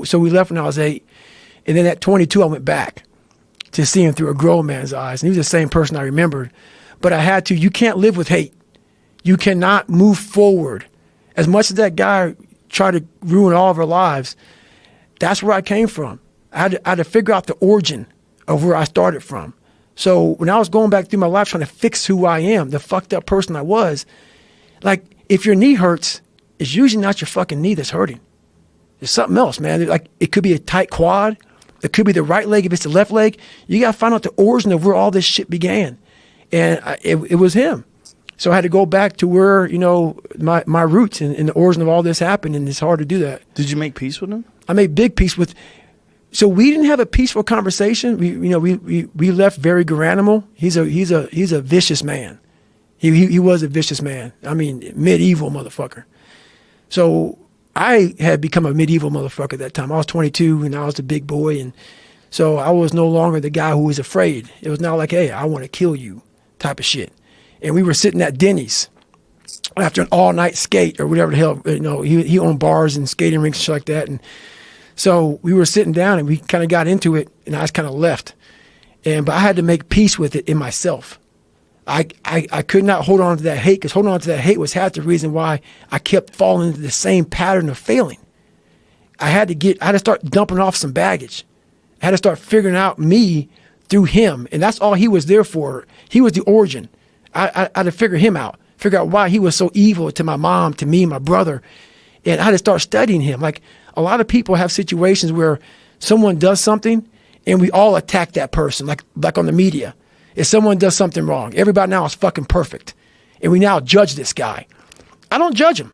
So we left when I was 8. And then at 22, I went back to see him through a grown man's eyes. And he was the same person I remembered. But I had to. You can't live with hate. You cannot move forward. As much as that guy tried to ruin all of our lives, that's where I came from. I had to figure out the origin of where I started from. So when I was going back through my life trying to fix who I am, the fucked up person I was, like, if your knee hurts, it's usually not your fucking knee that's hurting. It's something else, man. Like, it could be a tight quad. It could be the right leg if it's the left leg. You got to find out the origin of where all this shit began. And it was him. So I had to go back to where, you know, my roots and the origin of all this happened, and it's hard to do that. Did you make peace with him? I made big peace with. So we didn't have a peaceful conversation. We left very Garanimal. He's a vicious man. He was a vicious man. I mean, medieval motherfucker. So I had become a medieval motherfucker at that time. I was 22 and I was the big boy, and so I was no longer the guy who was afraid. It was not like, hey, I want to kill you type of shit. And we were sitting at Denny's after an all-night skate or whatever the hell. You know, he owned bars and skating rinks and shit like that. And so we were sitting down and we kind of got into it, and I just kind of left. But I had to make peace with it in myself. I could not hold on to that hate, because holding on to that hate was half the reason why I kept falling into the same pattern of failing. I had to start dumping off some baggage. I had to start figuring out me through him. And that's all he was there for. He was the origin. I had to figure him out, figure out why he was so evil to my mom, to me, my brother. And I had to start studying him. Like, a lot of people have situations where someone does something and we all attack that person, like on the media. If someone does something wrong, everybody now is fucking perfect. And we now judge this guy. I don't judge him.